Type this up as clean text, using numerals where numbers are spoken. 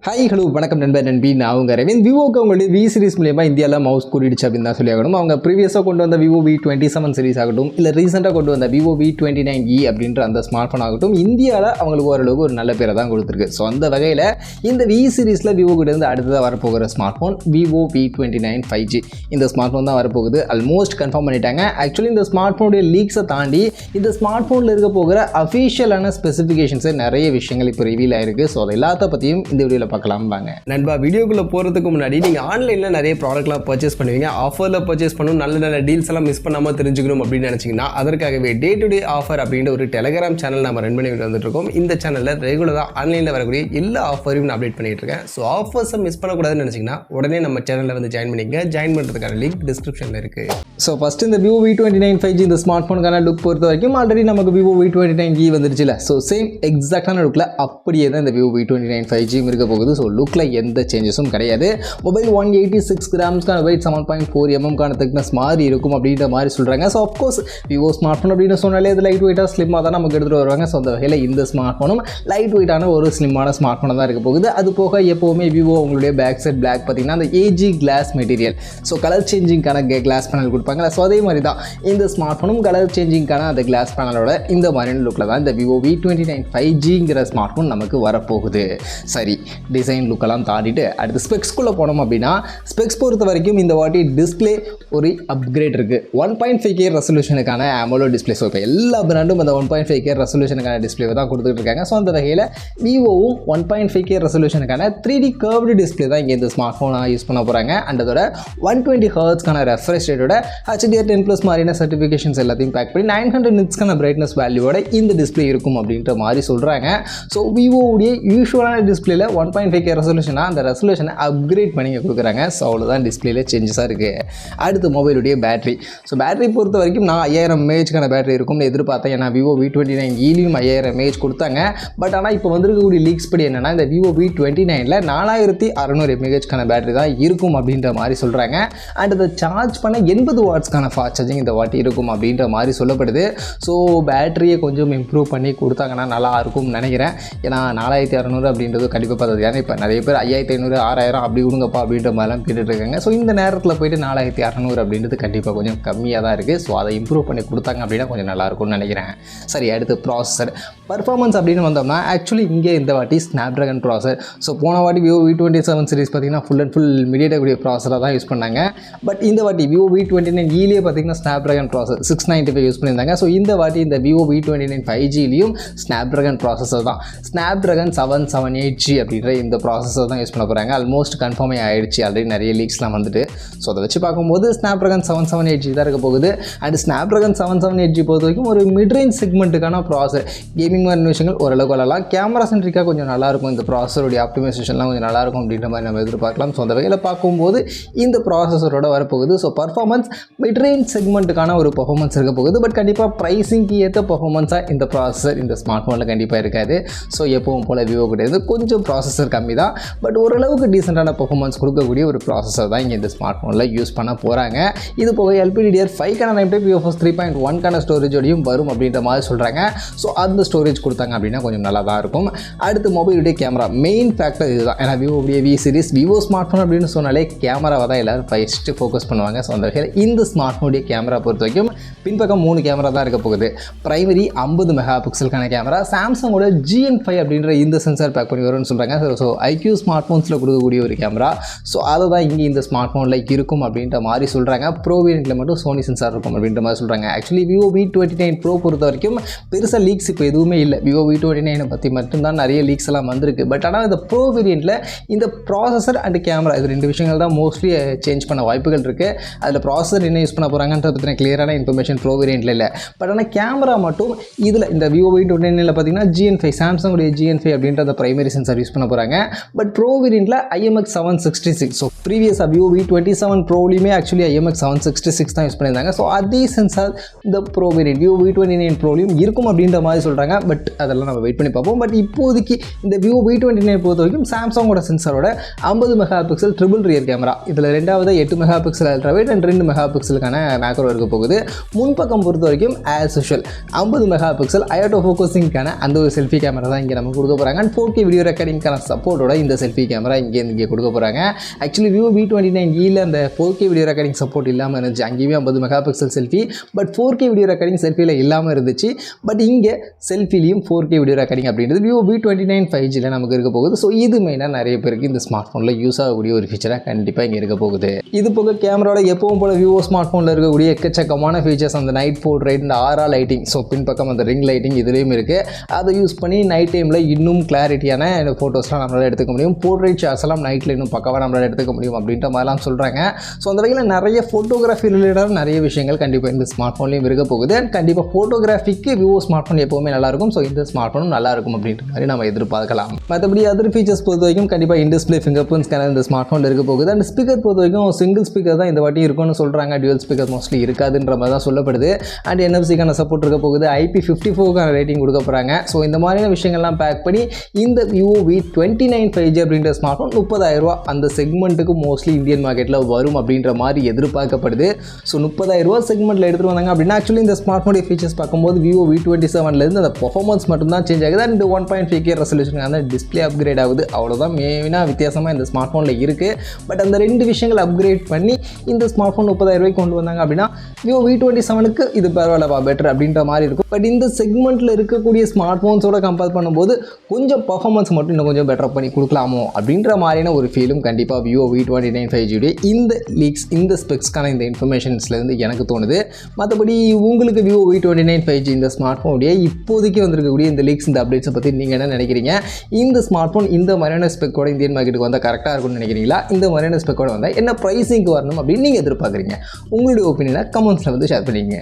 Hi hello வணக்கம் நண்பர் நண்பி நான் அவங்க ரவீன் விவோக்கு அவங்களுடைய வி சீரிஸ் மூலியமா இந்தியாவில் மவுஸ் கூறிடுச்சு அப்படின்னு தான் சொல்லி ஆகணும். அவங்க ப்ரீவியஸாக கொண்டு வந்த விவோ V27 சீரிஸ் ஆகட்டும், இல்லை ரீசெண்டாக கொண்டு வந்த விவோ V29e அப்படின்ற அந்த ஸ்மார்ட் ஃபோன் ஆகட்டும், இந்தியாவில் அவங்களுக்கு ஓரளவுக்கு ஒரு நல்ல பேரை தான் கொடுத்துருக்கு. ஸோ அந்த வகையில் இந்த வி சீரிஸில் விவோ கிட்ட இருந்து அடுத்ததாக வரப்போகிற smart phone Vivo V29 5G இந்த ஸ்மார்ட் ஃபோன் தான் வரப்போகுது. ஆல்மோஸ்ட் கன்ஃபார்ம் பண்ணிட்டாங்க. ஆக்சுவலி இந்த ஸ்மார்ட் ஃபோனுடைய லீக்ஸை தாண்டி இந்த ஸ்மார்ட் ஃபோனில் இருக்க போகிற அஃபீஷியலான ஸ்பெசிஃபிகேஷன்ஸு நிறைய விஷயங்கள் இப்போ ரிவீல் ஆயிருக்கு. ஸோ அதை எல்லாத்த பற்றியும் இந்த வீடியோவில் பார்க்கலாம் வாங்க. நண்பா, வீடியோக்குள்ள போறதுக்கு முன்னாடி நீங்க ஆன்லைன்ல நிறைய ப்ராடக்ட்லாம் பர்ச்சேஸ் பண்ணுவீங்க. ஆஃபர்ல பர்ச்சேஸ் பண்ணணும், நல்ல நல்ல டீல்ஸ் எல்லாம் மிஸ் பண்ணாம தெரிஞ்சுக்கணும் அப்படின்னு நினைச்சீங்கன்னா அதற்காகவே டே டு டே ஆஃபர் அப்படின்ற ஒரு டெலிகிராம் சேனல் நம்ம ரன் பண்ணிட்டு வந்துட்டு இருக்கோம். இந்த சேனல்ல ரெகுலரா ஆன்லைன்ல வரக்கூடிய எல்லா ஆஃபரையும் நான் அப்டேட் பண்ணிட்டு இருக்கேன். ஸோ ஆஃபர்ஸை மிஸ் பண்ணக்கூடாதுன்னு நினைச்சீங்கன்னா உடனே நம்ம சேனல்ல வந்து ஜாயின் பண்ணிங்க. ஜாயின் பண்றதுக்கான லிங்க் டிஸ்கிரிப்ஷன்ல இருக்கு. ஸோ ஃபர்ஸ்ட் இந்த விவோ V29 5G இந்த ஸ்மார்ட் ஃபோனுக்கான லுக் பொறுத்த வரைக்கும் ஆல்ரெடி நமக்கு விவோ V29e வந்துருச்சுல. ஸோ சேம் எக்ஸாக்டான லுக்கில் அப்படியே தான் இந்த விவோ V29 5G இருக்க போகுது. ஸோ லுக்கில் எந்த சேஞ்சஸும் கிடையாது. மொபைல் 186 கிராம்ஸ்க்கான வெயிட் 7.4 mm திக்னஸ் மாதிரி இருக்கும் அப்படின்ற மாதிரி சொல்கிறாங்க. So of course Vivo smart phone அப்படின்னு சொன்னாலே அது லைட் வெயிட்டாக ஸ்லிம்மாக தான் நமக்கு எடுத்துகிட்டு வருவாங்க. ஸோ அந்த வகையில் இந்த ஸ்மார்ட் ஃபோனும் லைட் வெயிட்டான ஒரு ஸ்லிம்மான ஸ்மார்ட் ஃபோனாக தான் இருக்க போகுது. அது போக எப்போவுமே விவோ உங்களுடைய பேக் சைட் பிளாக் பார்த்தீங்கன்னா அந்த AG glass material, so colour சேஞ்சிங்கான கிளாஸ் பேனல் கொடுப்பாங்க. ஸோ அதே மாதிரி தான் இந்த ஸ்மார்ட் ஃபோனும் கலர் சேஞ்சிங்கான அந்த கிளாஸ் பேனலோட இந்த மாதிரியான லுக்கில் தான் இந்த விவோ V29 5Gங்கிற ஸ்மார்ட் ஃபோன் நமக்கு வரப்போகுது. சரி, டிசைன் லுக்கெல்லாம் தாண்டிட்டு அடுத்து ஸ்பெக்ஸ்குள்ளே போனோம் அப்படின்னா, ஸ்பெக்ஸ் பொறுத்த வரைக்கும் இந்த வாட்டி டிஸ்பிளே ஒரு அப்கிரேட் இருக்குது. 1.5K ரெசல்யூஷனுக்கான AMOLED display. ஸோ இப்போ எல்லா பிராண்டும் அந்த 1.5K ரெசல்யூஷனுக்கான டிஸ்பிளே தான் கொடுத்துட்டு இருக்காங்க. ஸோ அந்த வகையில் விவோவும் 1.5K ரெசல்யூஷனுக்கான 3D கர்வ்டு டிஸ்பிளே தான் இங்கே இந்த ஸ்மார்ட் ஃபோனாக யூஸ் பண்ண போகிறாங்க. அண்ட் அதோட 120 ஹெர்ட்ஸ்க்கான ரெஃப்ரெஷ் ரேட்டோட HDR10+ மாதிரியான சர்டிஃபிகேஷன்ஸ் எல்லாத்தையும் பேக் பண்ணி 900 நிட்ஸ்க்கான பிரைட்னஸ் வேல்யூவோட இந்த டிஸ்பிளே இருக்கும் அப்படின்ற மாதிரி சொல்கிறாங்க. ஸோ விவோவுடைய யூஸ்வலான டிஸ்பிளேல 1.5K ரெசல்யூஷனாக அந்த ரெசல்யூஷனை அப்கிரேட் பண்ணி கொடுக்குறாங்க. ஸோ அவ்வளோதான் டிஸ்பிளேல சேஞ்சஸாக இருக்குது. அடுத்து மொபைலுடைய பேட்டரி. ஸோ பேட்டரி பொறுத்த வரைக்கும் நான் 5000 mAhக்கான பேட்டரி இருக்கும்னு எதிர்பார்த்தேன். ஏன்னா விவோ V29eலையும் 5000 mAh கொடுத்தாங்க. பட் ஆனால் இப்போ வந்திருக்கக்கூடிய லீக்ஸ் படி என்னென்னா இந்த விவோ V29ல் 4600 mAhக்கான பேட்டரி தான் இருக்கும் அப்படின்ற மாதிரி சொல்கிறாங்க. அண்ட் அதை சார்ஜ் பண்ண 80 வாட்ஸ்க்கான ஃபாஸ்ட் சார்ஜிங் இந்த வாட்டி இருக்கும் அப்படின்ற மாதிரி சொல்லப்படுது. ஸோ பேட்டரியை கொஞ்சம் இம்ப்ரூவ் பண்ணி கொடுத்தாங்கன்னா நல்லா இருக்கும்னு நினைக்கிறேன். ஏன்னா 4600 அப்படின்றது கண்டிப்பாக பார்த்தது. ஏன்னா இப்போ நிறைய பேர் 5500 6000 அப்படி கொடுங்கப்பா அப்படின்ற மாதிரிலாம் கேட்டுட்ருக்காங்க. ஸோ இந்த நேரத்தில் போய்ட்டு 4600 அப்படின்றது கண்டிப்பாக கொஞ்சம் கம்மியாக தான் இருக்குது. ஸோ அதை இம்ப்ரூவ் பண்ணி கொடுத்தாங்க அப்படின்னா கொஞ்சம் நல்லாயிருக்கும்னு நினைக்கிறேன். சரி, அடுத்து ப்ராசஸர் பர்ஃபார்மன்ஸ் அப்படின்னு வந்தோம்னா ஆக்சுவலி இங்கே இந்த வாட்டி ஸ்னாப்ட்ராகன் ப்ராசஸர். ஸோ போன வாட்டி விவோ V27 சீரிஸ் பார்த்திங்கன்னா ஃபுல் அண்ட் ஃபுல் மீடியாடெக் ப்ராசஸராக தான் யூஸ் பண்ணாங்க. பட் இந்த வாட்டி விவோ V29eலேயே பார்த்திங்கன்னா ஸ்னாப்ட்ராகன் ப்ராசஸர் 695 யூஸ் பண்ணியிருந்தாங்க. ஸோ இந்த வாட்டி இந்த விவோ V29 5Gலையும் ஸ்னாப்ட்ராகன் ப்ராசஸர் தான், ஸ்னாப்ட்ராகன் 778G அப்படின்ற இந்த ப்ராசஸர் தான் யூஸ் பண்ண போகிறாங்க. ஆல்மோஸ்ட் கன்ஃபார்மே ஆகிடுச்சு. ஆல்ரெடி நிறைய லீக்ஸ்லாம் வந்துட்டு. ஸோ அதை வச்சு பார்க்கும்போது ஸ்னாப்ட்ராகன் 778G தான் இருக்க போகுது. அண்ட் ஸ்னாப்ட்ராகன் 778G பொறுத்த வரைக்கும் ஒரு மிட்ரேஞ்ச் செக்மெண்ட்டுக்கான ப்ராசஸர். கேமிங் மாதிரி விஷயங்கள் ஓரளவுக்கு வரலாம். கேமரா சென்ட்ரிக்காக கொஞ்சம் நல்லாயிருக்கும். இந்த ப்ராசஸருடைய ஆப்டிமைசேஷன்லாம் கொஞ்சம் நல்லாயிருக்கும் அப்படின்ற மாதிரி நம்ம எதிர்பார்க்கலாம். ஸோ அந்த வகையில் பார்க்கும்போது இந்த ப்ராசஸரோட வரப்போகுது. ஸோ பர்ஃபார்மன்ஸ் மிட்ரேஞ்ச் செக்மெண்ட்டுக்கான ஒரு பர்ஃபார்மன்ஸ் இருக்க போகுது. பட் கண்டிப்பாக ப்ரைஸிங்க்கு ஏற்ற பர்ஃபார்மன்ஸாக இந்த ப்ராசஸர் இந்த ஸ்மார்ட் ஃபோனில் கண்டிப்பாக இருக்காது. ஸோ எப்பவும் போல் விவோ கிட்ட இருந்து கொஞ்சம் ப்ராசஸர் கம்மி தான். பட் ஓரளவுக்கு டீசெண்டான பர்ஃபார்மன்ஸ் கொடுக்கக்கூடிய ஒரு ப்ராசஸர் தான் இங்கே இந்த ஸ்மார்ட் ஃபோனில் யூஸ் பண்ண போகிறாங்க. இது போக LPDDR5க்கான ரேம் டைப் UFS 3.1க்கான ஸ்டோரேஜோடையும் வரும் அப்படின்ற மாதிரி சொல்கிறாங்க. ஸோ அந்த ஸ்டோரேஜ் கொடுத்தாங்க அப்படின்னா கொஞ்சம் நல்லா தான் இருக்கும். அடுத்து மொபைலுடைய கேமரா மெயின் ஃபேக்டர் இதுதான். ஏன்னா விவோடைய V series Vivo smart phone அப்படின்னு சொன்னாலே கேமராவை தான் எல்லோரும் ஃபஸ்ட்டு ஃபோக்கஸ் பண்ணுவாங்க. ஸோ அந்த வகையில் இந்த ஸ்மார்ட் ஃபோனுடைய கேமரா பொறுத்த வரைக்கும் பின்பக்கம் 3 கேமரா தான் இருக்க போகுது. பிரைமரி 50 மெகா பிக்சலுக்கான கேமரா, சாம்சங்கோட GN5 அப்படின்ற இந்த சென்சார் பேக் பண்ணி வரும்னு சொல்கிறாங்க. ஸோ iQoo ஸ்மார்ட் ஃபோன்ஸில் கொடுக்கக்கூடிய ஒரு கேமரா. ஸோ அதை தான் இங்கே இந்த ஸ்மார்ட் ஃபோனில் இருக்கும் அப்படின்ற மாதிரி சொல்கிறாங்க. ப்ரோ வேரியண்ட்டில் மட்டும் சோனி சென்சார் இருக்கும் அப்படின்ற மாதிரி சொல்கிறாங்க. ஆக்சுவலி விவோ V29 ப்ரோ பொறுத்த வரைக்கும் பெருசாக லீக்ஸ் இப்போ எதுவுமே இல்லை. விவோ V29 பற்றி மட்டும்தான் நிறைய லீக்ஸ் எல்லாம் வந்திருக்கு. பட் ஆனால் இந்த ப்ரோ வேரியண்ட்டில் இந்த ப்ராசஸர் அண்ட் கேமரா இது 2 விஷயங்கள் தான் மோஸ்ட்லி சேஞ்ச் பண்ண வாய்ப்புகள் இருக்குது. அதில் ப்ராசஸர் என்ன யூஸ் பண்ண போகிறாங்கன்ற பற்றின கிளியரான இன்ஃபர்மேஷன் ப்ரோ வேரியண்ட்டில் இல்லை. பட் ஆனால் கேமரா மட்டும் இதில் இந்த விவோ V29 பார்த்தீங்கன்னா GN5 சாம்சங்குடைய GN5 அப்படின்ற அந்த பிரைமரி சென்சார் யூஸ் பண்ண போகிறாங்க. பட் ப்ரோ வேரியண்ட்டில் IMX 766. ஸோ ப்ரீவியஸாக விவோ V27 ப்ரோலையுமே ஆக்சுவலி IMX 766 தான் யூஸ் பண்ணியிருந்தாங்க. ஸோ அதே சென்சார் இந்த ப்ரோ வேரியண்ட் விவோ V29 ப்ரோலையும் இருக்கும் அப்படின்ற மாதிரி சொல்கிறாங்க. பட் அதெல்லாம் நம்ம வெயிட் பண்ணி பார்ப்போம். பட் இப்போதைக்கு இந்த விவோ V29 பொறுத்த வரைக்கும் சாம்சங்கோட சென்சாரோட 50 mega pixel triple rear camera, இதில் ரெண்டாவது 8 mega pixel ultra wide and 2 mega பிக்சலுக்கான மேக்ரோ இருக்க போகுது. முன்பக்கம் பொறுத்த வரைக்கும் as usual 50 mega pixel eye auto ஃபோக்கஸிங்கான அந்த ஒரு செல்ஃபி கேமரா தான் இங்கே நம்ம கொடுக்க போகிறாங்க. அண்ட் 4K வீடியோ ரெக்கார்டிங்கான சப்போர்ட்டோட இந்த செல்ஃபி கேமரா இங்கே கொடுக்க போகிறாங்க. ஆக்சுவலி Vivo V29 அந்த 4K வீடியோ ரெக்கார்டிங் சப்போர்ட் இல்லாமல் இருந்துச்சு. அங்கேயுமே 50 mega pixel selfie, but 4K video recording செல்ஃபியில் இல்லாமல் இருந்துச்சு. பட் இங்கே செல்ஃபிலையும் 4K வீடியோ ரெக்கார்டிங் அப்படின்றது Vivo V29 5Gல நமக்கு இருக்க போகுது. ஸோ இது மெயினாக நிறைய பேருக்கு இந்த ஸ்மார்ட் ஃபோனில் யூஸ் ஆகக்கூடிய ஒரு ஃபீச்சராக கண்டிப்பாக இங்கே இருக்க போகுது. இது போக கேமராவோட எப்பவும் போல Vivo ஸ்மார்ட் ஃபோனில் இருக்கக்கூடிய எக்கச்சக்கமான ஃபீச்சர்ஸ், அந்த நைட் போர்ட்ரைட், இந்த ஆரா லைட்டிங், ஸோ பின்பக்கம் அந்த ரிங் லைட்டிங் இதுலேயும் இருக்குது. அதை யூஸ் பண்ணி நைட் டைமில் இன்னும் கிளாரிட்டியான ஃபோட்டோஸ்லாம் நம்மளால் எடுத்துக்க முடியும். போர்ட்ரைட் ஷாட்ஸ் எல்லாம் நைட்டில் இன்னும் பக்கவாக நம்மளால் எடுத்துக்க முடியும் அப்படின்ற மாதிரிலாம் சொல்கிறாங்க. ஸோ அந்த வகையில் நிறைய ஃபோட்டோகிராஃபி ரிலேட்டடாக நிறைய விஷயங்கள் கண்டிப்பாக இந்த ஸ்மார்ட் ஃபோன்லேயும் இருக்க போகுது. அண்ட் கண்டிப்பாக ஃபோட்டோகிராஃபிக்கு Vivo ஸ்மார்ட் ஃபோன் எப்போவுமே நல்லாயிருக்கும். ஸோ இந்த ஸ்மார்ட் ஃபோனும் நல்லாயிருக்கும் அப்படின்ற மாதிரி நம்ம எதிர்பார்க்கலாம். மற்றபடி அதர் ஃபீச்சர்ஸ் பொறுத்த வரைக்கும் கண்டிப்பாக இன்டிஸ்பிளே ஃபிங்கர் பிரிண்ட் ஸ்கேனர் இந்த ஸ்மார்ட் ஃபோனில் இருக்க போகுது. அண்ட் ஸ்பீக்கர் பொறுத்த வரைக்கும் சிங்கிள் ஸ்பீக்கர் தான் இந்த வாட்டி இருக்கும்னு சொல்கிறாங்க. டியூவல் ஸ்பீக்கர் மோஸ்ட்லி இருக்காதுன்ற மாதிரி தான் சொல்லப்படுது. அண்ட் NFC-க்கான சப்போர்ட் இருக்க போகுது. IP54க்கான ரேட்டிங் கொடுக்க போகிறாங்க. ஸோ இந்த மாதிரியான விஷயங்கள்லாம் பேக் பண்ணி இந்த Vivo V29 5G அப்படின்ற ஸ்மார்ட் ஃபோன் 30,000 ரூபா அந்த செக்மெண்ட்டுக்கு மோஸ்ட்லி இந்தியன் மார்க்கெட்டில் வரும் அப்படின்ற மாதிரி எதிர்பார்க்கப்படுது. ஸோ 30,000 ரூபா செக்மெண்ட்டில் எடுத்துகிட்டு வந்தாங்க அப்படின்னா ஆக்சுவலி இந்த ஸ்மார்ட் ஃபோனுடைய ஃபீச்சர்ஸ் பார்க்கும்போது Vivo V27லேருந்து அந்த பர்ஃபார்மன்ஸ் மட்டும்தான் சேஞ்ச் ஆகுது. அண்ட் 1.5K ரெசல்யூஷன் அந்த டிஸ்பிளே அப்கிரேட் ஆகுது. அவ்வளோதான் மெயினாக வித்தியாசமாக இந்த ஸ்மார்ட் ஃபோனில் இருக்குது. பட் அந்த ரெண்டு விஷயங்கள் அப்கிரேட் பண்ணி இந்த ஸ்மார்ட் ஃபோன் 30,000 ரூபாய்க்கு கொண்டு வந்தாங்க அப்படின்னா Vivo V27க்கு இது பரவாயில்லப்பா பெட்டர் அப்படின்ற மாதிரி இருக்கும். பட் இந்த செக்மெண்ட்டில் இருக்கக்கூடிய ஸ்மார்ட் ஃபோன்ஸோட கம்பேர் பண்ணும்போது கொஞ்சம் பர்ஃபார்மன்ஸ் மட்டும் இன்னும் கொஞ்சம் பெட்டர் பண்ணி கொடுக்கலாமோ அப்படின்ற மாதிரியான ஒரு ஃபீலும் கண்டிப்பாக Vivo V29 5G இந்த லீக்ஸ் இந்த ஸ்பெக்ஸ்க்கான இந்த இன்ஃபர்மேஷன்ஸ்லேருந்து எனக்கு தோணுது. மற்றபடி உங்களுக்கு Vivo V29 5G இந்த ஸ்மார்ட் ஃபோனுடைய இப்போதைக்கு வந்திருக்கக்கூடிய இந்த லீக்ஸ் இந்த அப்டேட்ஸை பற்றி நீங்கள் என்ன நினைக்கிறீங்க? இந்த ஸ்மார்ட் ஃபோன் இந்த மாதிரியான ஸ்பெக்கோட இந்தியன் மார்க்கெட்டுக்கு வந்தால் கரெக்டாக இருக்கும்னு நினைக்கிறீங்களா? இந்த மாதிரியான ஸ்பெக்கோட வந்தால் என்ன ப்ரைஸிங்க்கு வரணும் அப்படின்னு நீங்கள் எதிர்பார்க்குறீங்க? உங்களுடைய ஒப்பீனியனை கமெண்ட்ஸில் வந்து ஷேர் பண்ணிக்கங்க.